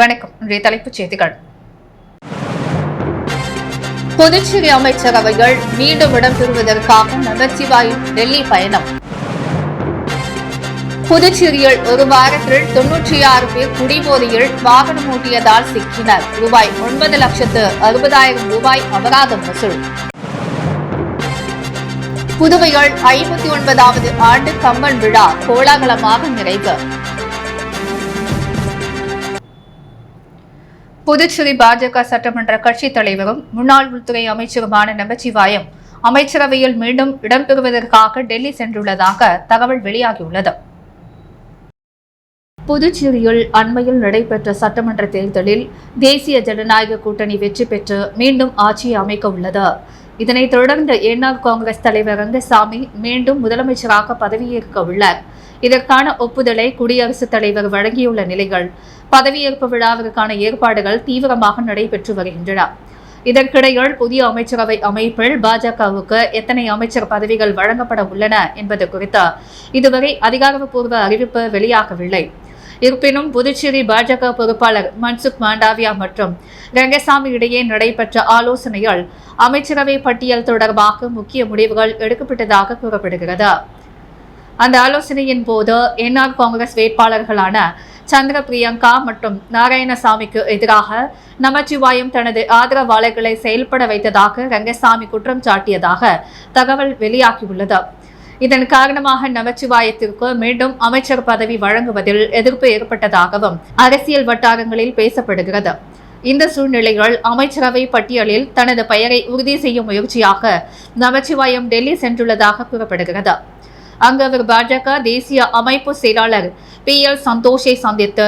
வணக்கம். இன்றைய தலைப்புச் செய்திகள். புதுச்சேரி அமைச்சரவைகள் மீண்டும் இடம்பெறுவதற்காக நமச்சிவாயம் டெல்லி பயணம். புதுச்சேரியில் ஒரு வாரத்தில் 96 பேர் குடிபோதையில் வாகனம் ஓட்டியதால் சிக்கினர். ரூபாய் 9,60,000 அபராதம் வசூல். புதுவையில் 59வது ஆண்டு கம்பன் விழா கோலாகலமாக நிறைவு. புதுச்சேரி பாஜக சட்டமன்ற கட்சித் தலைவரும் முன்னாள் உள்துறை அமைச்சருமான நமச்சிவாயம் அமைச்சரவையில் மீண்டும் இடம்பெறுவதற்காக டெல்லி சென்றுள்ளதாக தகவல் வெளியாகியுள்ளது. புதுச்சேரியில் அண்மையில் நடைபெற்ற சட்டமன்ற தேர்தலில் தேசிய ஜனநாயக கூட்டணி வெற்றி பெற்று மீண்டும் ஆட்சியை அமைக்க உள்ளது. இதனைத் தொடர்ந்து என்ஆர் காங்கிரஸ் தலைவர் ரங்கசாமி மீண்டும் முதலமைச்சராக பதவியேற்க உள்ளார். இதற்கான ஒப்புதலை குடியரசுத் தலைவர் வழங்கியுள்ள நிலையில் பதவியேற்பு விழாவிற்கான ஏற்பாடுகள் தீவிரமாக நடைபெற்று வருகின்றன. இதற்கிடையில் புதிய அமைச்சரவை அமைப்பில் பாஜகவுக்கு எத்தனை அமைச்சர் பதவிகள் வழங்கப்பட உள்ளன என்பது குறித்து இதுவரை அதிகாரப்பூர்வ அறிவிப்பு வெளியாகவில்லை. இருப்பினும் புதுச்சேரி பாஜக பொறுப்பாளர் மன்சுக் மாண்டவியா மற்றும் ரங்கசாமி இடையே நடைபெற்ற ஆலோசனையால் அமைச்சரவை பட்டியல் தொடர்பாக முக்கிய முடிவுகள் எடுக்கப்பட்டதாக கூறப்படுகிறது. அந்த ஆலோசனையின் போது என்ஆர் காங்கிரஸ் வேட்பாளர்களான சந்திர பிரியங்கா மற்றும் நாராயணசாமிக்கு எதிராக நமச்சிவாயம் தனது ஆதரவாளர்களை செயல்பட வைத்ததாக ரங்கசாமி குற்றம் சாட்டியதாக தகவல் வெளியாகியுள்ளது. இதன் காரணமாக நமச்சிவாயத்திற்கு மீண்டும் அமைச்சர் பதவி வழங்குவதில் எதிர்ப்பு ஏற்பட்டதாகவும் அரசியல் வட்டாரங்களில் பேசப்படுகிறது. இந்த சூழ்நிலையில் அமைச்சரவை பட்டியலில் தனது பெயரை உறுதி செய்யும் முயற்சியாக நமச்சிவாயம் டெல்லி சென்றுள்ளதாக கூறப்படுகிறது. அங்கு அவர் பாஜக தேசிய அமைப்பு செயலாளர் PL சந்தோஷை சந்தித்து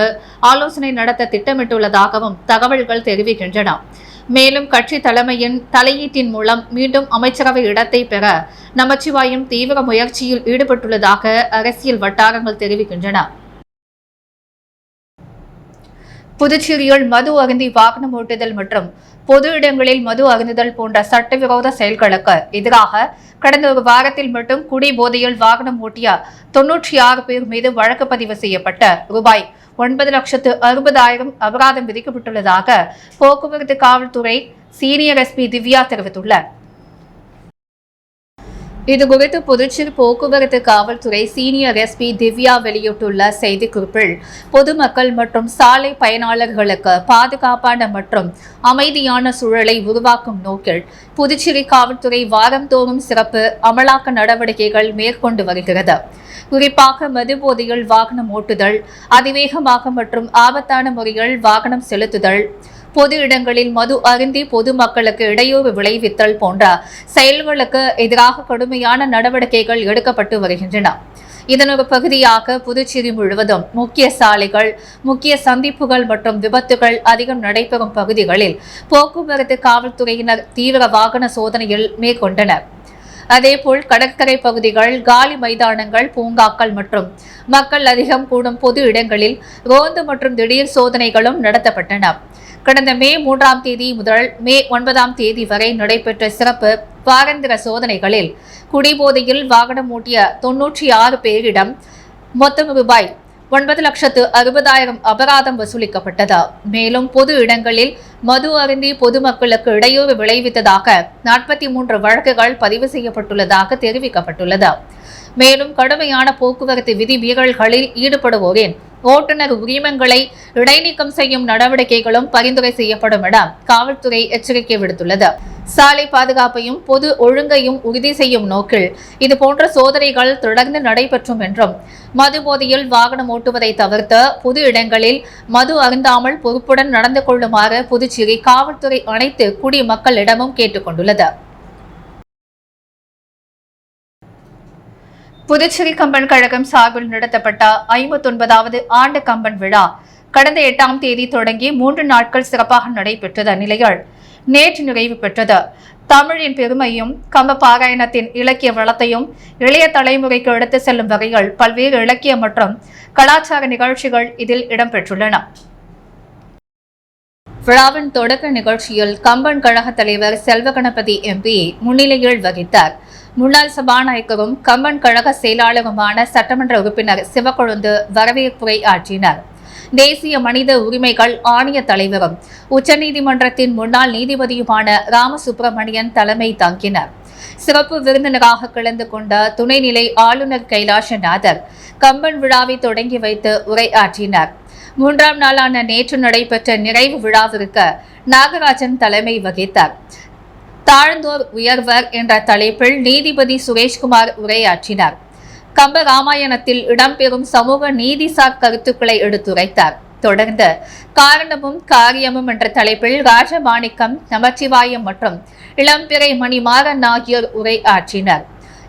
ஆலோசனை நடத்த திட்டமிட்டுள்ளதாகவும் தகவல்கள் தெரிவிக்கின்றன. மேலும் கட்சி தலைமையின் தலையீட்டின் மூலம் மீண்டும் அமைச்சரவை இடத்தை பெற நமச்சிவாயம் தீவிர முயற்சியில் ஈடுபட்டுள்ளதாக அரசியல் வட்டாரங்கள் தெரிவிக்கின்றன. புதுச்சேரியில் மது அருந்தி வாகனம் ஓட்டுதல் மற்றும் பொது இடங்களில் மது அருந்துதல் போன்ற சட்டவிரோத செயல்களுக்கு எதிராக கடந்த ஒரு வாரத்தில் மட்டும் குடிபோதையில் வாகனம் ஓட்டிய 96 பேர் மீது வழக்கு பதிவு செய்யப்பட்ட ரூபாய் 9,60,000 அபராதம் விதிக்கப்பட்டுள்ளதாக போக்குவரத்து காவல்துறை சீனியர் SP திவ்யா தெரிவித்துள்ளார். இதுகுறித்து புதுச்சேரி போக்குவரத்து காவல்துறை சீனியர் SP திவ்யா வெளியிட்டுள்ள செய்திக்குறிப்பில் பொதுமக்கள் மற்றும் சாலை பயனாளர்களுக்கு பாதுகாப்பான மற்றும் அமைதியான சூழலை உருவாக்கும் நோக்கில் புதுச்சேரி காவல்துறை வாரந்தோறும் சிறப்பு அமலாக்க நடவடிக்கைகள் மேற்கொண்டு வருகிறது. குறிப்பாக மதுபோதையில் வாகனம் ஓட்டுதல், அதிவேகமாக மற்றும் ஆபத்தான முறையில் வாகனம் செலுத்துதல், பொது இடங்களில் மது அருந்தி பொதுமக்களுக்கு இடையூறு விளைவித்தல் போன்ற செயல்களுக்கு எதிராக கடுமையான நடவடிக்கைகள் எடுக்கப்பட்டு வருகின்றன. இதன் ஒரு பகுதியாக புதுச்சேரி முழுவதும் முக்கிய சாலைகள், முக்கிய சந்திப்புகள் மற்றும் விபத்துகள் அதிகம் நடைபெறும் பகுதிகளில் போக்குவரத்து காவல்துறையினர் தீவிர வாகன சோதனையில் மேற்கொண்டனர். அதேபோல் கடற்கரை பகுதிகள், காலி மைதானங்கள், பூங்காக்கள் மற்றும் மக்கள் அதிகம் கூடும் பொது இடங்களில் ரோந்து மற்றும் திடீர் சோதனைகளும் நடத்தப்பட்டன. கடந்த மே 3ஆம் தேதி முதல் மே 9ஆம் தேதி வரை நடைபெற்ற சிறப்பு வாராந்திர சோதனைகளில் குடிபோதையில் வாகனம் ஓட்டிய 96 பேரிடம் மொத்தம் ரூபாய் 9,60,000 அபராதம் வசூலிக்கப்பட்டது. மேலும் பொது இடங்களில் மது அருந்தி பொதுமக்களுக்கு இடையூறு விளைவித்ததாக 43 வழக்குகள் பதிவு செய்யப்பட்டுள்ளதாக தெரிவிக்கப்பட்டுள்ளது. மேலும் கடுமையான போக்குவரத்து விதி மீறல்களில் ஈடுபடுவோரின் ஓட்டுநர் உரிமங்களை இடைநீக்கம் செய்யும் நடவடிக்கைகளும் பரிந்துரை செய்யப்படும் என காவல்துறை எச்சரிக்கை விடுத்துள்ளது. சாலை பாதுகாப்பையும் பொது ஒழுங்கையும் உறுதி செய்யும் நோக்கில் இதுபோன்ற சோதனைகள் தொடர்ந்து நடைபெற்றும் என்றும் மது போதையில் வாகனம் ஓட்டுவதை தவிர்த்து பொது இடங்களில் மது அருந்தாமல் பொறுப்புடன் நடந்து கொள்ளுமாறு புதுச்சேரி காவல்துறை அனைத்து குடிமக்களிடமும் கேட்டுக் கொண்டுள்ளது. புதுச்சேரி கம்பன் கழகம் சார்பில் நடத்தப்பட்ட 59வது ஆண்டு கம்பன் விழா கடந்த 8ஆம் தேதி தொடங்கி 3 நாட்கள் சிறப்பாக நடைபெற்றது நிலையில் நேற்று நிறைவு பெற்றது. தமிழின் பெருமையும் கம்ப பாராயணத்தின் இலக்கிய வளத்தையும் இளைய தலைமுறைக்கு எடுத்து செல்லும் வகையில் பல்வேறு இலக்கிய மற்றும் கலாச்சார நிகழ்ச்சிகள் இதில் இடம்பெற்றுள்ளன. விழாவின் தொடக்க நிகழ்ச்சியில் கம்பன் கழக தலைவர் செல்வகணபதி MP முன்னிலையில் வகித்தார். முன்னாள் சபாநாயகரும் கம்பன் கழக செயலாளருமான சட்டமன்ற உறுப்பினர் சிவக்கொழுந்து வரவேற்புரை ஆற்றினார். தேசிய மனித உரிமைகள் ஆணைய தலைவரும் உச்சநீதிமன்றத்தின் முன்னாள் நீதிபதியுமான ராமசுப்பிரமணியன் தலைமை தாங்கினர். சிறப்பு விருந்தினராக கலந்து கொண்ட துணைநிலை ஆளுநர் கைலாசநாதர் கம்பன் விழாவை தொடங்கி வைத்து உரையாற்றினார். 3ஆம் நாளான நேற்று நடைபெற்ற நிறைவு விழாவிற்கு நாகராஜன் தலைமை வகித்தார். தாழ்ந்தோர் உயர்வர் என்ற தலைப்பில் நீதிபதி சுரேஷ்குமார் உரையாற்றினார். கம்ப ராமாயணத்தில் இடம்பெறும் சமூக நீதிசார் கருத்துக்களை எடுத்துரைத்தார். தொடர்ந்து காரணமும் காரியமும் என்ற தலைப்பில் ராஜமாணிக்கம், நமச்சிவாயம் மற்றும் இளம்பிறை மணிமாறன் ஆகியோர் உரையாற்றினர்.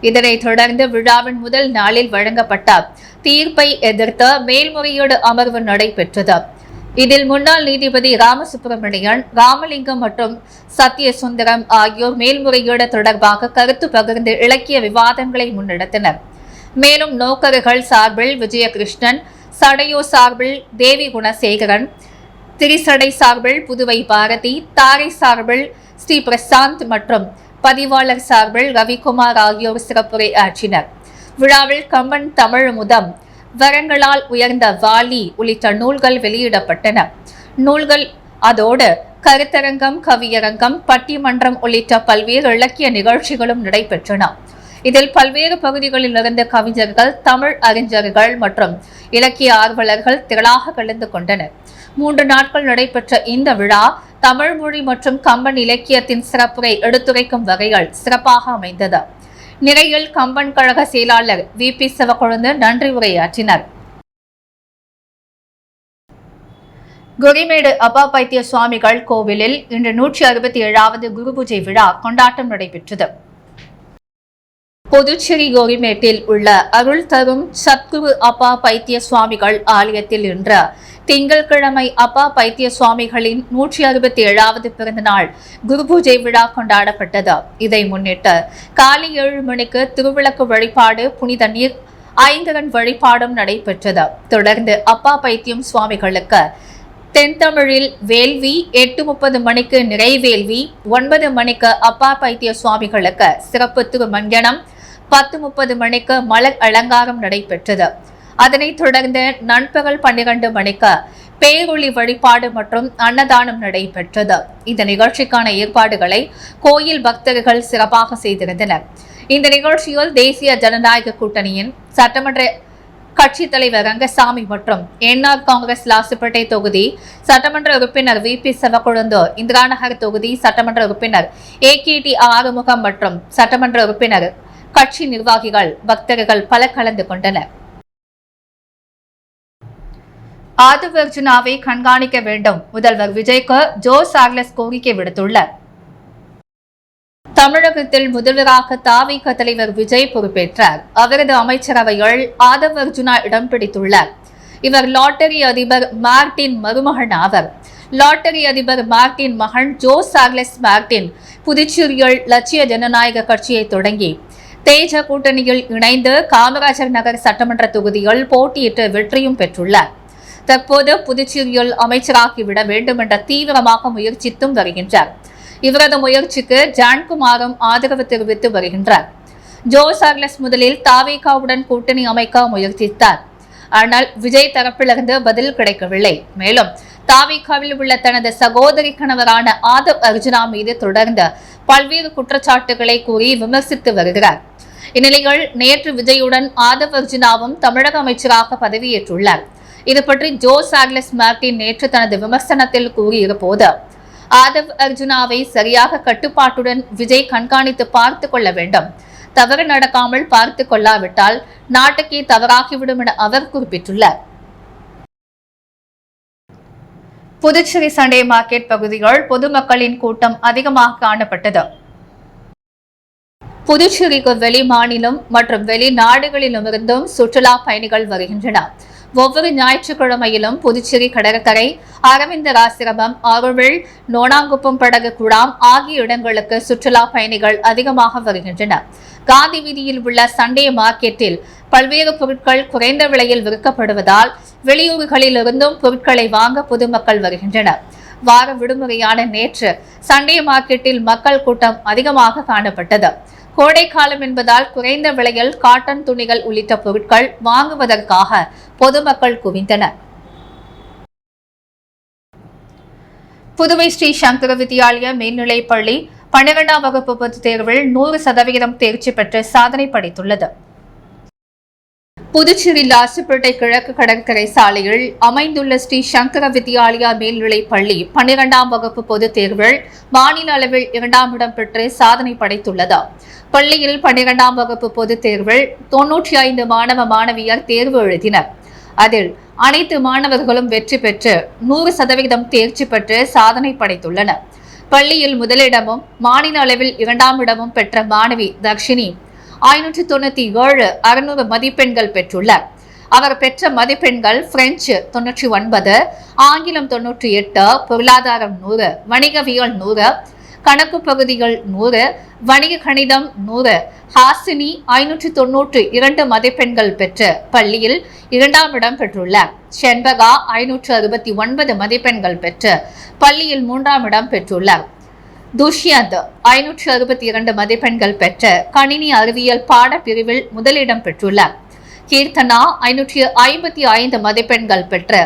இதனைத் தொடர்ந்து விழாவின் முதல் நாளில் வழங்கப்பட்ட தீர்ப்பை எதிர்த்து மேல்முறையீடு அமர்வு நடைபெற்றது. இதில் முன்னாள் நீதிபதி ராமசுப்பிரமணியன், ராமலிங்கம் மற்றும் சத்யசுந்தரம் ஆகியோர் மேல்முறையீடு தொடர்பாக கருத்து பகிர்ந்து இலக்கிய விவாதங்களை முன்னெடுத்தனர். மேலும் நோக்கர்கள் சார்பில் விஜயகிருஷ்ணன், சடையோ சார்பில் தேவி குணசேகரன், திரிசடை சார்பில் புதுவை பாரதி, தாரை சார்பில் ஸ்ரீ பிரசாந்த் மற்றும் பதிவாளர் சார்பில் ரவிக்குமார் ஆகியோர் சிறப்புரை ஆற்றினர். விழாவில் கம்பன் தமிழ் முதம், வரங்களால் உயர்ந்த வாலி உள்ளிட்ட நூல்கள் வெளியிடப்பட்டன. நூல்கள் அதோடு கருத்தரங்கம், கவியரங்கம், பட்டிமன்றம் உள்ளிட்ட பல்வேறு இலக்கிய நிகழ்ச்சிகளும் நடைபெற்றன. இதில் பல்வேறு பகுதிகளிலிருந்து கவிஞர்கள், தமிழ் அறிஞர்கள் மற்றும் இலக்கிய ஆர்வலர்கள் திரளாக கலந்து கொண்டனர். 3 நாட்கள் நடைபெற்ற இந்த விழா தமிழ் மொழி மற்றும் கம்பன் இலக்கியத்தின் சிறப்புரை எடுத்துரைக்கும் வகையில் சிறப்பாக அமைந்தது. நிறையில் கம்பன் கழக செயலாளர் VP சிவக்கொழுந்து நன்றி உரையாற்றினார். கொரிமேடு அப்பா பைத்திய சுவாமிகள் கோவிலில் இன்று 167வது குரு பூஜை விழா கொண்டாட்டம் நடைபெற்றது. புதுச்சேரி கோரிமேட்டில் உள்ள அருள் தரும் சத்குரு அப்பா பைத்திய சுவாமிகள் ஆலயத்தில் இன்று திங்கட்கிழமை அப்பா பைத்திய சுவாமிகளின் 167வது பிறந்த நாள் குரு பூஜை விழா கொண்டாடப்பட்டது. இதை முன்னிட்டு காலை 7 மணிக்கு திருவிளக்கு வழிபாடு, புனித நீர், ஐங்கரன் வழிபாடும் நடைபெற்றது. தொடர்ந்து அப்பா பைத்தியம் சுவாமிகளுக்கு தென்தமிழில் வேள்வி, 8:30 மணிக்கு நிறைவேள்வி, 9 மணிக்கு அப்பா பைத்திய சுவாமிகளுக்கு சிறப்பு திருமஞ்சனம், 10:30 மணிக்கு மலர் அலங்காரம் நடைபெற்றது. அதனைத் தொடர்ந்து நண்பகல் 12 மணிக்கு பேரொளி வழிபாடு மற்றும் அன்னதானம் நடைபெற்றது. இந்த நிகழ்ச்சிக்கான ஏற்பாடுகளை கோயில் பக்தர்கள் சிறப்பாக செய்திருந்தனர். இந்த நிகழ்ச்சியில் தேசிய ஜனநாயக கூட்டணியின் சட்டமன்ற கட்சித் தலைவர் ரங்கசாமி மற்றும் NR காங்கிரஸ் லாசுப்பேட்டை தொகுதி சட்டமன்ற உறுப்பினர் VP சிவக்கொழுந்து, இந்திராநகர் தொகுதி சட்டமன்ற உறுப்பினர் AKT ஆறுமுகம் மற்றும் சட்டமன்ற உறுப்பினர் கட்சி நிர்வாகிகள், பக்தர்கள் பலர் கலந்து கொண்டனர். ஆதவர்ஜுனாவை கண்காணிக்க வேண்டும், முதல்வர் விஜய்க்கு ஜோ சார்லஸ் கோரிக்கை விடுத்துள்ளார். தமிழகத்தில் முதல்வராக தவிக தலைவர் விஜய் பொறுப்பேற்றார். அவரது அமைச்சரவையில் ஆதவர்ஜுனா இடம் பிடித்துள்ளார். இவர் லாட்டரி அதிபர் மார்டின் மருமகன் ஆவர். லாட்டரி அதிபர் மார்டின் மகன் ஜோ சார்லஸ் மார்டின் புதுச்சேரியில் லட்சிய ஜனநாயக கட்சியை தொடங்கி தேஜ கூட்டணியில் இணைந்து காமராஜர் நகர் சட்டமன்ற தொகுதியில் போட்டியிட்டு வெற்றியும் பெற்றுள்ளார். தற்போது புதுச்சேரியில் அமைச்சராகிவிட வேண்டும் என்ற தீவிரமாக முயற்சித்தும் வருகின்றார். இவரது முயற்சிக்கு ஜான்குமாரும் ஆதரவு தெரிவித்து வருகின்றார். ஜோ சார்லஸ் முதலில் தவிகவுடன் கூட்டணி அமைக்க முயற்சித்தார். ஆனால் விஜய் தரப்பிலிருந்து பதில் கிடைக்கவில்லை. மேலும் தவிகவில் உள்ள தனது சகோதரி கணவரான ஆதவ் அர்ஜுனா மீது தொடர்ந்து பல்வேறு குற்றச்சாட்டுகளை கூறி விமர்சித்து வருகிறார். இந்நிலையில் நேற்று விஜயுடன் ஆதவ் அர்ஜுனாவும் தமிழக அமைச்சராக பதவியேற்றுள்ளார். இது பற்றி ஜோ சார்லஸ் மார்டின் நேற்று தனது விமர்சனத்தில் கூறியிருப்போது, ஆதவ் அர்ஜுனாவை சரியாக கட்டுப்பாட்டுடன் விஜய் கண்காணித்து பார்த்து கொள்ள வேண்டும். தவறு நடக்காமல் பார்த்து கொள்ளாவிட்டால் நாட்டுக்கே தவறாகிவிடும் என அவர் குறிப்பிட்டுள்ளார். புதுச்சேரி சண்டே மார்க்கெட் பகுதியில் பொதுமக்களின் கூட்டம் அதிகமாக காணப்பட்டது. புதுச்சேரிக்கு வெளி மாநிலம் மற்றும் வெளிநாடுகளிலுமிருந்தும் சுற்றுலா பயணிகள் வருகின்றனர். ஒவ்வொரு ஞாயிற்றுக்கிழமையிலும் புதுச்சேரி கடற்கரை, அரவிந்தர் ஆசிரமம், ஆரோவில், நோனாங்குப்பம் படகு குழாம் ஆகிய இடங்களுக்கு சுற்றுலா பயணிகள் அதிகமாக வருகின்றனர். காந்தி வீதியில் உள்ள சண்டே மார்க்கெட்டில் பல்வேறு பொருட்கள் குறைந்த விலையில் விற்கப்படுவதால் வெளியூர்களில் இருந்தும் பொருட்களை வாங்க பொதுமக்கள் வருகின்றனர். வார விடுமுறையான நேற்று சண்டே மார்க்கெட்டில் மக்கள் கூட்டம் அதிகமாக காணப்பட்டது. கோடை காலம் என்பதால் குறைந்த விலையில் காட்டன் துணிகள் உள்ளிட்ட பொருட்கள் வாங்குவதற்காக பொதுமக்கள் குவிந்தனர். புதுவை ஸ்ரீ சங்கர வித்யாலய மேல்நிலைப்பள்ளி 12ஆம் வகுப்பு பொதுத் தேர்வில் 100% தேர்ச்சி பெற்று சாதனை படைத்துள்ளது. புதுச்சேரி லாசுப்பேட்டை கிழக்கு கடற்கரை சாலையில் அமைந்துள்ள ஸ்ரீ சங்கர வித்யாலயா மேல்நிலைப்பள்ளி 12ஆம் வகுப்பு பொதுத் தேர்வில் மாநில அளவில் 2ஆம் இடம் பெற்று சாதனை படைத்துள்ளது. பள்ளியில் 12ஆம் வகுப்பு பொதுத் தேர்வில் 95 மாணவ மாணவியர் தேர்வு எழுதினர். அதில் அனைத்து மாணவர்களும் வெற்றி பெற்று 100% தேர்ச்சி பெற்று சாதனை படைத்துள்ளனர். பள்ளியில் முதலிடமும் மாநில அளவில் 2ஆம் இடமும் பெற்ற மாணவி தக்ஷினி 597 600 மதிப்பெண்கள் பெற்றுள்ளார். அவர் பெற்ற மதிப்பெண்கள் பிரெஞ்சு 99, ஆங்கிலம் 98, பொருளாதாரம் 100, வணிகவியல் 100, கணக்கு பகுதிகள் 100, வணிக கணிதம் 100. ஹாசினி 592 மதிப்பெண்கள் பெற்று பள்ளியில் 2ஆம் இடம் பெற்றுள்ளார். செண்பகா 569 மதிப்பெண்கள் பெற்று பள்ளியில் 3ஆம் இடம் பெற்றுள்ளார். துஷ்யந்த் 562 மதிப்பெண்கள் பெற்று கணினி அறிவியல் பாடப்பிரிவில் முதலிடம் பெற்றுள்ளார். கீர்த்தனா 555 மதிப்பெண்கள் பெற்று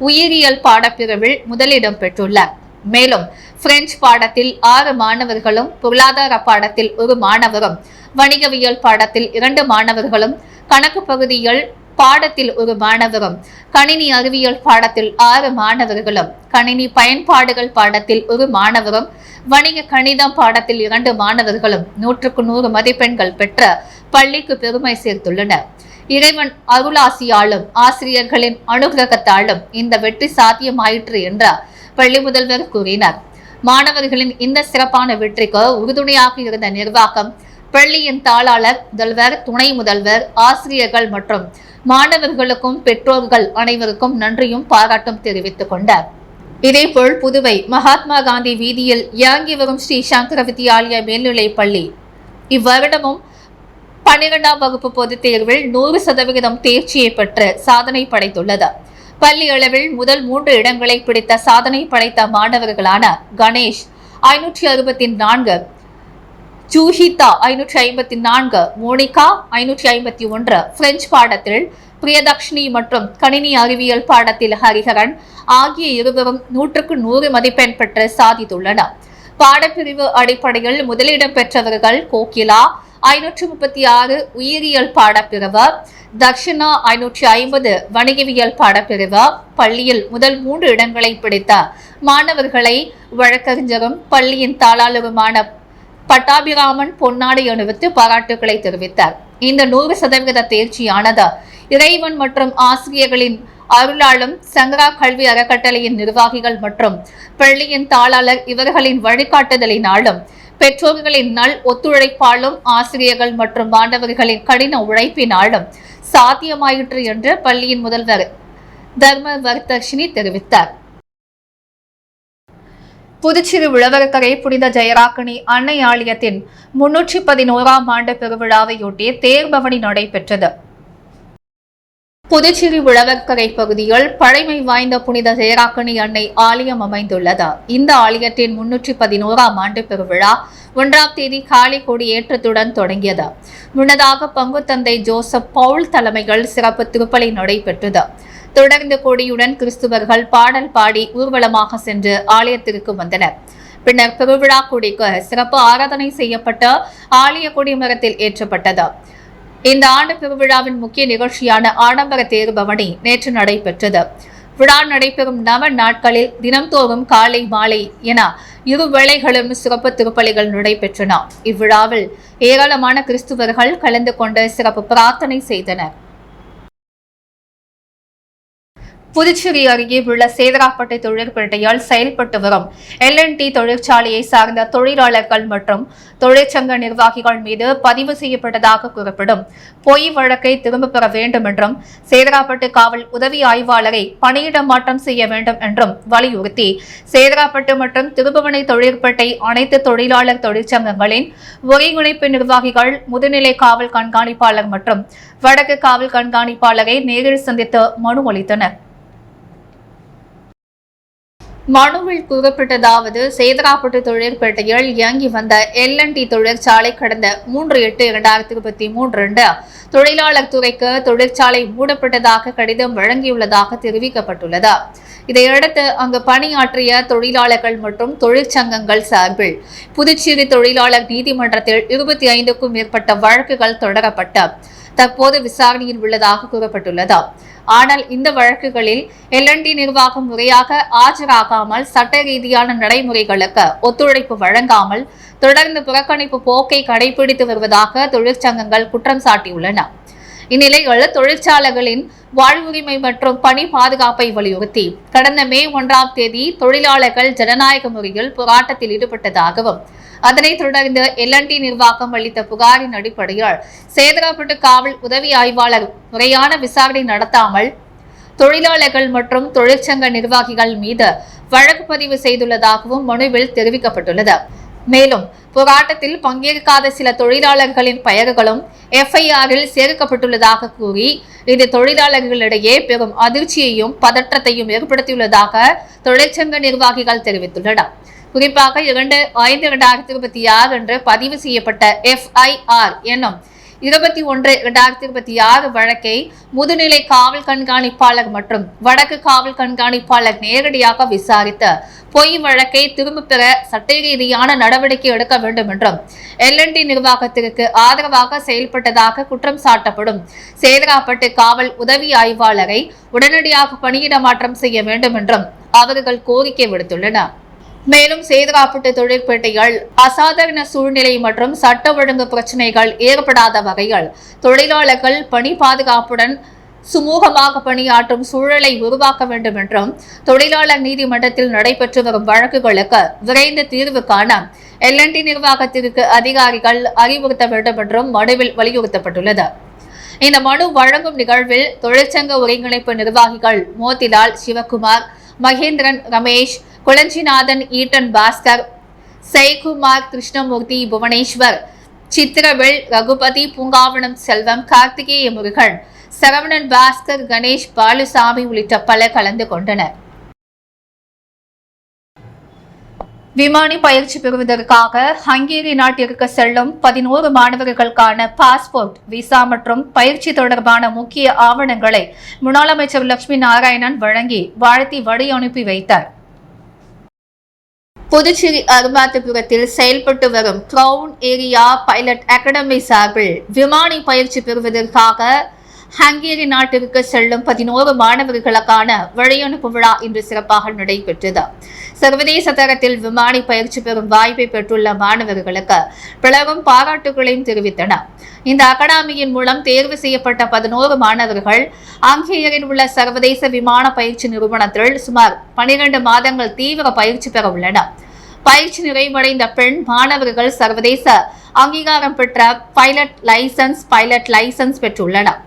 உயிரியல் பாடப்பிரிவில் முதலிடம் பெற்றுள்ளார். மேலும் பிரெஞ்சு பாடத்தில் 6 மாணவர்களும், பொருளாதார பாடத்தில் 1 மாணவரும், வணிகவியல் பாடத்தில் 2 மாணவர்களும், கணக்கு பகுதிகள் பாடத்தில் 1 மாணவரும், கணினி அறிவியல் பாடத்தில் 6 மாணவர்களும், கணினி பயன்பாடுகள் பாடத்தில் 1 மாணவரும், வணிக கணிதம் பாடத்தில் 2 மாணவர்களும் 100க்கு 100 மதிப்பெண்கள் பெற்று பள்ளிக்கு பெருமை சேர்த்துள்ளனர். இறைவன் அருளாசியாலும் ஆசிரியர்களின் அனுகிரகத்தாலும் இந்த வெற்றி சாத்தியமாயிற்று என்றார் பள்ளி முதல்வர் கூறினார். மாணவர்களின் இந்த சிறப்பான வெற்றிக்கு உறுதுணையாக இருந்த நிர்வாகம், பள்ளியின் தாளாளர், முதல்வர், துணை முதல்வர், ஆசிரியர்கள் மற்றும் மாணவர்களுக்கும் பெற்றோர்கள் அனைவருக்கும் நன்றியும் பாராட்டும் தெரிவித்துக் கொண்டார். இதேபோல் புதுவை மகாத்மா காந்தி வீதியில் இயங்கி வரும் ஸ்ரீ சங்கர வித்யாலயா மேல்நிலைப் பள்ளி இவ்வருடமும் 12ஆம் வகுப்பு பொதுத் தேர்வில் 100% தேர்ச்சியை பெற்று சாதனை படைத்துள்ளது. பள்ளி அளவில் முதல் 3 இடங்களை பிடித்த சாதனை படைத்த மாணவர்களான கணேஷ் 564, ஜூஹிதா 554, மோனிகா 551, பிரெஞ்சு பாடத்தில் பிரியதக்ஷினி மற்றும் கணினி அறிவியல் பாடத்தில் ஹரிஹரன் ஆகிய இருவரும் 100க்கு 100 மதிப்பெண் பெற்று சாதித்துள்ளனர். பாடப்பிரிவு அடிப்படையில் முதலிடம் பெற்றவர்கள் கோகிலா 536 உயிரியல் பாடப்பிரிவு, தக்ஷிணா 550 வணிகவியல் பாடப்பிரிவு. பள்ளியில் முதல் 3 இடங்களை பிடித்த மாணவர்களை வழக்கறிஞரும் பள்ளியின் தாளாளருமான பட்டாபிராமன் பொன்னாடை அணிவித்து பாராட்டுக்களை தெரிவித்தார். இந்த 100% தேர்ச்சியானது இறைவன் மற்றும் ஆசிரியர்களின் அருளாலும் சங்கரா கல்வி அறக்கட்டளையின் நிர்வாகிகள் மற்றும் பள்ளியின் தாளாளர் இவர்களின் வழிகாட்டுதலினாலும் பெற்றோர்களின் நல் ஒத்துழைப்பாலும் ஆசிரியர்கள் மற்றும் மாணவர்களின் கடின உழைப்பினாலும் சாத்தியமாயிற்று என்று பள்ளியின் முதல்வர் தர்ம வர்தர்ஷினி தெரிவித்தார். புதுச்சேரி உழவர்கரை புனித ஜெயராக்கணி அன்னை ஆலயத்தின் 311ஆம் ஆண்டு பெருவிழாவையொட்டி தேர்பவனி நடைபெற்றது. புதுச்சேரி உழவர்கரை பகுதியில் பழமை வாய்ந்த புனித ஜெயராக்கணி அன்னை ஆலயம் அமைந்துள்ளது. இந்த ஆலயத்தின் 311ஆம் ஆண்டு பெருவிழா 1ஆம் தேதி காலை கொடியேற்றத்துடன் தொடங்கியது. முன்னதாக பங்குத்தந்தை ஜோசப் பவுல் தலைமையில் சிறப்பு திருப்பலி நடைபெற்றது. தொடர்ந்து கொடியுடன் கிறிஸ்துவர்கள் பாடல் பாடி ஊர்வலமாக சென்று ஆலயத்திற்கு வந்தனர். பின்னர் பெருவிழா கொடிக்கு சிறப்பு ஆராதனை செய்யப்பட்ட ஆலய கொடிமரத்தில் ஏற்றப்பட்டது. இந்த ஆண்டு பெருவிழாவின் முக்கிய நிகழ்ச்சியான ஆடம்பர தேர்பவனி நேற்று நடைபெற்றது. விழா நடைபெறும் 9 நாட்களில் தினம்தோறும் காலை மாலை என 2 வேளைகளும் சிறப்பு திருப்பலிகள் நடைபெற்றன. இவ்விழாவில் ஏராளமான கிறிஸ்துவர்கள் கலந்து கொண்டு சிறப்பு பிரார்த்தனை செய்தனர். புதுச்சேரி அருகே உள்ள சேதராப்பட்டை தொழிற்பேட்டையால் செயல்பட்டு வரும் LNT தொழிற்சாலையை சார்ந்த தொழிலாளர்கள் மற்றும் தொழிற்சங்க நிர்வாகிகள் மீது பதிவு செய்யப்பட்டதாக கூறப்படும் பொய் வழக்கை திரும்பப் பெற வேண்டும் என்றும், சேதராப்பட்டு காவல் உதவி ஆய்வாளரை பணியிட மாற்றம் செய்ய வேண்டும் என்றும் வலியுறுத்தி சேதராப்பட்டு மற்றும் திருபுவனை தொழிற்பேட்டை அனைத்து தொழிலாளர் தொழிற்சங்கங்களின் ஒருங்கிணைப்பு நிர்வாகிகள் முதுநிலை காவல் கண்காணிப்பாளர் மற்றும் வடக்கு காவல் கண்காணிப்பாளரை நேரில் சந்தித்து மனு அளித்தனர். மனுவில் கூறப்பட்டதாவது, சேதராப்பட்டு தொழிற்பேட்டையில் இயங்கி வந்த LNT தொழிற்சாலை கடந்த 3/8/2023 தொழிலாளர் துறைக்கு தொழிற்சாலை மூடப்பட்டதாக கடிதம் வழங்கியுள்ளதாக தெரிவிக்கப்பட்டுள்ளது. இதையடுத்து அங்கு பணியாற்றிய தொழிலாளர்கள் மற்றும் தொழிற்சங்கங்கள் சார்பில் புதுச்சேரி தொழிலாளர் நீதிமன்றத்தில் 25க்கும் மேற்பட்ட வழக்குகள் தொடரப்பட்ட தற்போது விசாரணையில் உள்ளதாக கூறப்பட்டுள்ளது. ஆனால் இந்த வழக்குகளில் L&T நிர்வாகம் முறையாக ஆஜராகாமல் சட்ட ரீதியான நடைமுறைகளுக்கு ஒத்துழைப்பு வழங்காமல் தொடர்ந்து புறக்கணிப்பு போக்கை கடைபிடித்து வருவதாக தொழிற்சங்கங்கள் குற்றம் சாட்டியுள்ளன. இந்நிலையில் தொழிற்சாலைகளின் வாழ்வுரிமை மற்றும் பணி பாதுகாப்பை வலியுறுத்தி கடந்த மே 1ஆம் தேதி தொழிலாளர்கள் ஜனநாயக முறையில் போராட்டத்தில் ஈடுபட்டதாகவும் அதனைத் தொடர்ந்து L&T நிர்வாகம் அளித்த புகாரின் அடிப்படையில் சேதராப்பட்டு காவல் உதவி ஆய்வாளர் முறையான விசாரணை நடத்தாமல் தொழிலாளர்கள் மற்றும் தொழிற்சங்க நிர்வாகிகள் மீது வழக்கு பதிவு செய்துள்ளதாகவும் மனுவில் தெரிவிக்கப்பட்டுள்ளது. மேலும் போராட்டத்தில் பங்கேற்காத சில தொழிலாளர்களின் பெயர்களும் FIR-இல் சேர்க்கப்பட்டுள்ளதாக கூறி இது தொழிலாளர்களிடையே பெரும் அதிர்ச்சியையும் பதற்றத்தையும் ஏற்படுத்தியுள்ளதாக தொழிற்சங்க நிர்வாகிகள் தெரிவித்துள்ளனர். குறிப்பாக 2/5/2026 அன்று பதிவு செய்யப்பட்ட FIR என்னும் 21/2026 வழக்கை முதுநிலை காவல் கண்காணிப்பாளர் மற்றும் வடக்கு காவல் கண்காணிப்பாளர் நேரடியாக விசாரித்து பொய் வழக்கை திரும்பப் பெற சட்ட ரீதியான நடவடிக்கை எடுக்க வேண்டும் என்றும் L&T நிர்வாகத்திற்கு ஆதரவாக செயல்பட்டதாக குற்றம் சாட்டப்படும் சேதராப்பட்டு காவல் உதவி ஆய்வாளரை உடனடியாக பணியிட மாற்றம் செய்ய வேண்டும் என்றும் அவர்கள் கோரிக்கை விடுத்துள்ளனர். மேலும் சேதராப்பட்டு தொழிற்பேட்டையில் அசாதாரண சூழ்நிலை மற்றும் சட்ட ஒழுங்கு பிரச்சினைகள் ஏற்படாத வகையில் தொழிலாளர்கள் பணி பாதுகாப்புடன் சுமூகமாக பணியாற்றும் சூழலை உருவாக்க வேண்டும் என்றும் தொழிலாளர் நீதிமன்றத்தில் நடைபெற்று வரும் வழக்குகளுக்கு விரைந்து தீர்வு காண L&T நிர்வாகத்திற்கு அதிகாரிகள் அறிவுறுத்த வேண்டும் என்றும் மனுவில் வலியுறுத்தப்பட்டுள்ளது. இந்த மனு வழங்கும் நிகழ்வில் தொழிற்சங்க ஒருங்கிணைப்பு நிர்வாகிகள் மோதிலால், சிவகுமார், மகேந்திரன், ரமேஷ், குளஞ்சிநாதன், ஈட்டன் பாஸ்கர், சைகுமார், கிருஷ்ணமூர்த்தி, புவனேஸ்வர், சித்திரவேல், ரகுபதி, பூங்காவனம் செல்வம், கார்த்திகேய முருகன், சரவணன், பாஸ்கர், கணேஷ், பாலுசாமி உள்ளிட்ட பலர் கலந்து கொண்டனர். விமானி பயிற்சி பெறுவதற்காக ஹங்கேரி நாட்டிற்கு செல்லும் 11 மாணவர்களுக்கான பாஸ்போர்ட், விசா மற்றும் பயிற்சி தொடர்பான முக்கிய ஆவணங்களை முன்னாள் அமைச்சர் லட்சுமி நாராயணன் வழங்கி வாழ்த்தி வழி அனுப்பி வைத்தார். புதுச்சேரி அரும்பார்த்தபுரத்தில் செயல்பட்டு வரும் கிரவுன் ஏரியா பைலட் அகாடமி சார்பில் விமானி பயிற்சி பெறுவதற்காக ஹங்கேரி நாட்டிற்கு செல்லும் 11 மாணவர்களுக்கான வழியனுப்பு விழா இன்று சிறப்பாக நடைபெற்றது. சர்வதேச தரத்தில் விமானி பயிற்சி பெறும் வாய்ப்பை பெற்றுள்ள மாணவர்களுக்கு பலரும் பாராட்டுகளையும் தெரிவித்தனர். இந்த அகாடமியின் மூலம் தேர்வு செய்யப்பட்ட 11 மாணவர்கள் ஹங்கேரியில் உள்ள சர்வதேச விமான பயிற்சி நிறுவனத்தில் சுமார் 12 மாதங்கள் தீவிர பயிற்சி பெற உள்ளனர். பயிற்சி நிறைவடைந்த பெண் மாணவர்கள் சர்வதேச அங்கீகாரம் பெற்ற பைலட் லைசன்ஸ் பெற்றுள்ளனர்.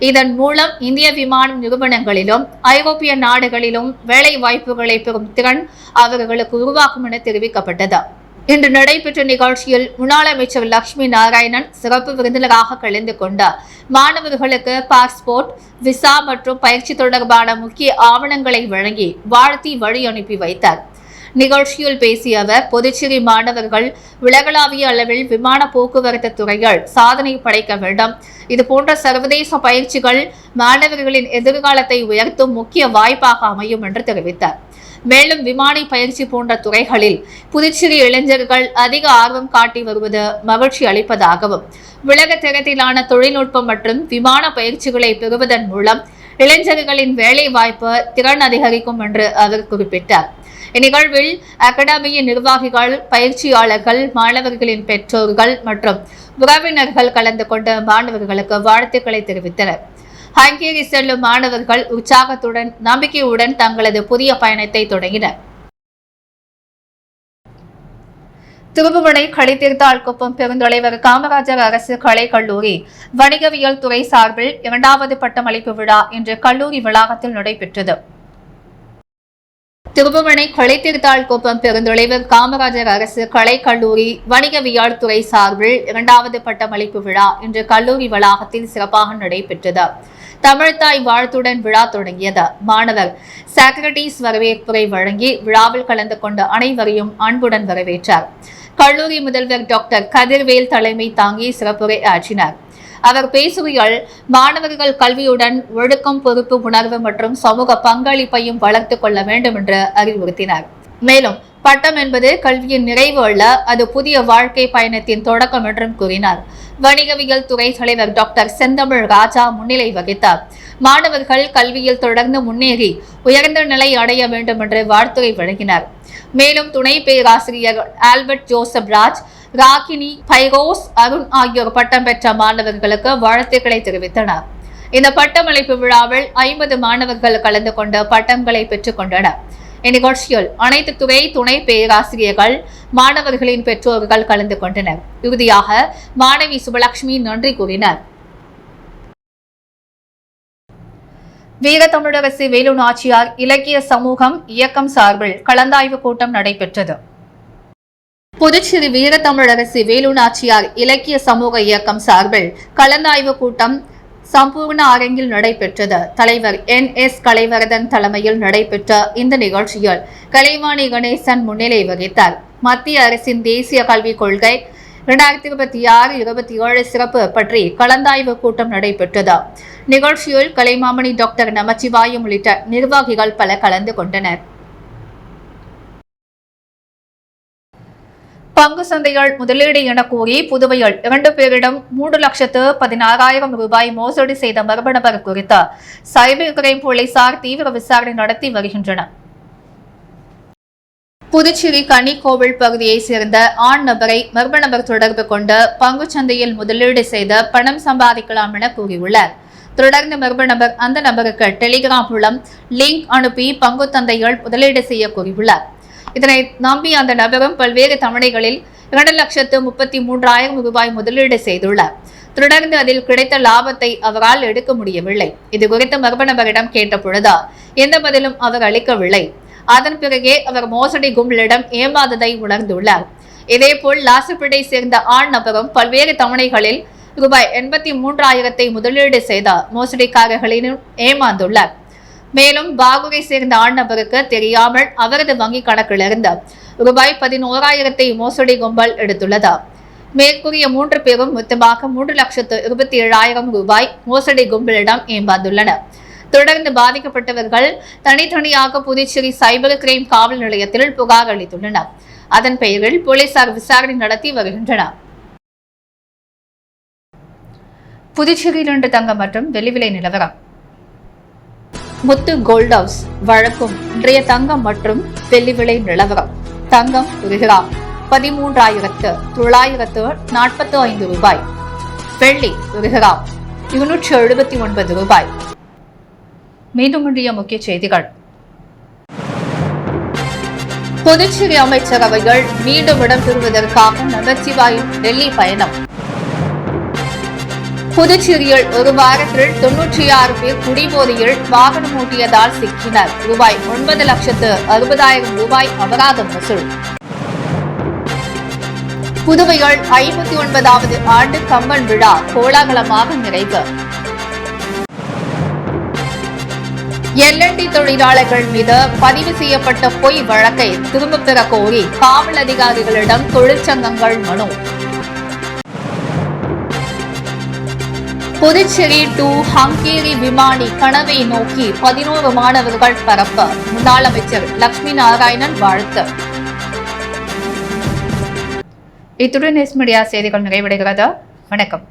இதன் மூலம் இந்திய விமான நிறுவனங்களிலும் ஐரோப்பிய நாடுகளிலும் வேலை வாய்ப்புகளை பெறும் திறன் அவர்களுக்கு உருவாக்கும் என தெரிவிக்கப்பட்டது. இன்று நடைபெற்ற நிகழ்ச்சியில் முன்னாள் அமைச்சர் லட்சுமி நாராயணன் சிறப்பு விருந்தினராக கலந்து கொண்ட மாணவர்களுக்கு பாஸ்போர்ட், விசா மற்றும் பயிற்சி தொடர்பான முக்கிய ஆவணங்களை வழங்கி வாழ்த்தி வழி அனுப்பி வைத்தார். நிகழ்ச்சியில் பேசிய அவர், புதுச்சேரி மாணவர்கள் உலகளாவிய அளவில் விமான போக்குவரத்து துறையில் சாதனை படைக்க வேண்டும். இதுபோன்ற சர்வதேச பயிற்சிகள் மாணவர்களின் எதிர்காலத்தை உயர்த்தும் முக்கிய வாய்ப்பாக அமையும் என்று தெரிவித்தார். மேலும் விமானி பயிற்சி போன்ற துறைகளில் புதுச்சேரி இளைஞர்கள் அதிக ஆர்வம் காட்டி வருவது மகிழ்ச்சி அளிப்பதாகவும், உலக தரத்திலான தொழில்நுட்பம் மற்றும் விமான பயிற்சிகளை பெறுவதன் மூலம் இளைஞர்களின் வேலை வாய்ப்பு திறன் அதிகரிக்கும் என்று அவர் குறிப்பிட்டார். இந்நிகழ்வில் அகாடமியின் நிர்வாகிகள், பயிற்சியாளர்கள், மாணவர்களின் பெற்றோர்கள் மற்றும் உறவினர்கள் கலந்து கொண்ட மாணவர்களுக்கு வாழ்த்துக்களை தெரிவித்தனர். ஹங்கேரி செல்லும் மாணவர்கள் உற்சாகத்துடன், நம்பிக்கையுடன் தங்களது புதிய பயணத்தை தொடங்கினர். திருபுவனை களித்தீர்த்தாள்குப்பம் பெருந்தலைவர் காமராஜர் அரசு கலைக்கல்லூரி வணிகவியல் துறை சார்பில் 2வது பட்டமளிப்பு விழா இன்று கல்லூரி வளாகத்தில் நடைபெற்றது. திருபுவனை களித்தீர்த்தாள்குப்பம் பெருந்தலைவர் காமராஜர் அரசு கலைக்கல்லூரி வணிகவியல் துறை சார்பில் 2வது பட்டமளிப்பு விழா இன்று கல்லூரி வளாகத்தில் சிறப்பாக நடைபெற்றது. தமிழ்தாய் வாழ்த்துடன் விழா தொடங்கியது. மாணவர் சாக்ரட்டிஸ் வரவேற்புரை வழங்கி விழாவில் கலந்து கொண்ட அனைவரையும் அன்புடன் வரவேற்றார். கல்லூரி முதல்வர் டாக்டர் கதிர்வேல் தலைமை தாங்கி சிறப்புரை ஆற்றினார். அவர் பேசுகையில் மாணவர்கள் கல்வியுடன் ஒழுக்கம், பொறுப்பு உணர்வு மற்றும் சமூக பங்களிப்பையும் வளர்த்துக் கொள்ள வேண்டும் என்று அறிவுறுத்தினார். மேலும் பட்டம் என்பது கல்வியின் நிறைவு அல்ல, அது புதிய வாழ்க்கை பயணத்தின் தொடக்கம் என்றும் கூறினார். வணிகவியல் துறை தலைவர் டாக்டர் செந்தமிழ் ராஜா முன்னிலை வகித்தார். மாணவர்கள் கல்வியில் தொடர்ந்து முன்னேறி உயர்ந்த நிலை அடைய வேண்டும் என்று வாழ்த்துரை வழங்கினார். மேலும் துணை பேராசிரியர் ஆல்பர்ட் ஜோசப் ராஜ், ராகினி, பைரோஸ், அருண் ஆகியோர் பட்டம் பெற்ற மாணவர்களுக்கு வாழ்த்துக்களை தெரிவித்தனர். இந்த பட்டமளிப்பு விழாவில் 50 மாணவர்கள் கலந்து கொண்டு பட்டங்களை பெற்றுக் கொண்டனர். இந்நிகழ்ச்சியில் அனைத்து துறை துணை பேராசிரியர்கள், மாணவர்களின் பெற்றோர்கள் கலந்து கொண்டனர். இறுதியாக மாணவி சுபலட்சுமி நன்றி கூறினார். வீரத்தமிழரசி வேலு நாச்சியார் இலக்கிய சமூகம் இயக்கம் சார்பில் கலந்தாய்வு கூட்டம் நடைபெற்றது. புதுச்சேரி வீரத்தமிழரசி வேலு நாச்சியார் இலக்கிய சமூக இயக்கம் சார்பில் கலந்தாய்வு கூட்டம் சம்பூர்ண அரங்கில் நடைபெற்றது. தலைவர் NS கலைவரதன் தலைமையில் நடைபெற்ற இந்த நிகழ்ச்சியில் கலைவாணி கணேசன் முன்னிலை வகித்தார். மத்திய அரசின் தேசிய கல்விக் கொள்கை 2026-27 சிறப்பு பற்றி கலந்தாய்வு கூட்டம் நடைபெற்றது. நிகழ்ச்சியில் கலைமாமணி டாக்டர் நமச்சிவாயம் உள்ளிட்ட நிர்வாகிகள் பல கலந்து கொண்டனர். பங்கு சந்தைகள் முதலீடு என கூறி புதுவையில் 2 பேரிடம் 3,16,000 ரூபாய் மோசடி செய்த மர்ம நபர் குறித்து சைபர் கிரைம் போலீசார் தீவிர விசாரணை நடத்தி வருகின்றனர். புதுச்சேரி கன்னிக்கோவில் பகுதியைச் சேர்ந்த ஆண் நபரை மர்ம நபர் தொடர்பு கொண்டு பங்கு சந்தையில் முதலீடு செய்து பணம் சம்பாதிக்கலாம் என கூறியுள்ளார். தொடர்ந்து மர்ம நபர் அந்த நபருக்கு டெலிகிராம் மூலம் லிங்க் அனுப்பி பங்கு சந்தையில் முதலீடு செய்ய கூறியுள்ளார். இதனை நம்பி அந்த நபரும் பல்வேறு தவணைகளில் 2,33,000 ரூபாய் முதலீடு செய்துள்ளார். தொடர்ந்து அதில் கிடைத்த லாபத்தை அவரால் எடுக்க முடியவில்லை. இதுகுறித்து மர்ம நபரிடம் கேட்டபொழுது எந்த பதிலும் அவர் அளிக்கவில்லை. அதன் பிறகே அவர் மோசடி கும்பலிடம் ஏமாந்ததை உணர்ந்துள்ளார். இதேபோல் லாசப்பேட்டை சேர்ந்த ஆண் நபரும் பல்வேறு தவணைகளில் ரூபாய் 83,000 முதலீடு செய்த மோசடிக்காரர்களிடம் ஏமாந்துள்ளார். மேலும் பாகூரை சேர்ந்த ஆண் நபருக்கு தெரியாமல் அவரது வங்கி கணக்கிலிருந்து ரூபாய் 11,000 மோசடி கும்பல் எடுத்துள்ளது. மேற்கூறிய 3 பேரும் மொத்தமாக 3,27,000 ரூபாய் மோசடி கும்பலிடம் ஏமாந்துள்ளனர். தொடர்ந்து பாதிக்கப்பட்டவர்கள் தனித்தனியாக புதுச்சேரி சைபர் கிரைம் காவல் நிலையத்தில் புகார் அளித்துள்ளனர். அதன் பெயரில் போலீசார் விசாரணை நடத்தி வருகின்றனர். புதுச்சேரியில் இன்று தங்கம் மற்றும் வெள்ளி விலை நிலவரம். முத்து கோல்ட் ஹவுஸ் வழங்கும் இன்றைய தங்கம் மற்றும் வெள்ளி விலை நிலவரம். தங்கம் 1 கிராம் 13,945 ரூபாய். வெள்ளி 1 கிராம் 279 ரூபாய். மீண்டும் இன்றைய முக்கிய செய்திகள். புதுச்சேரி அமைச்சரவைகள் மீண்டும் இடம்பெறுவதற்காக நமச்சிவாயம் டெல்லி பயணம். புதுச்சேரியில் ஒரு வாரத்தில் 96 பேர் குடிபோதையில் வாகனம் ஓட்டியதால் சிக்கினர். ரூபாய் 9,60,000 ரூபாய் அபராதம் வசூல். புதுவையில் 59வது ஆண்டு கம்பன் விழா கோலாகலமாக நிறைவு. LNT தொழிலாளர்கள் மீது பதிவு செய்யப்பட்ட பொய் வழக்கை திரும்பப் பெற கோரி காவல் அதிகாரிகளிடம் தொழிற்சங்கங்கள் மனு. புதுச்சேரி டு ஹங்கேரி விமானி கனவை நோக்கி 11 மாணவர்கள் பரப்பு. முன்னாள் அமைச்சர் லட்சுமி நாராயணன் வாழ்த்து. இத்துடன் நியூஸ் மீடியா செய்திகள் நிறைவடைகிறது. வணக்கம்.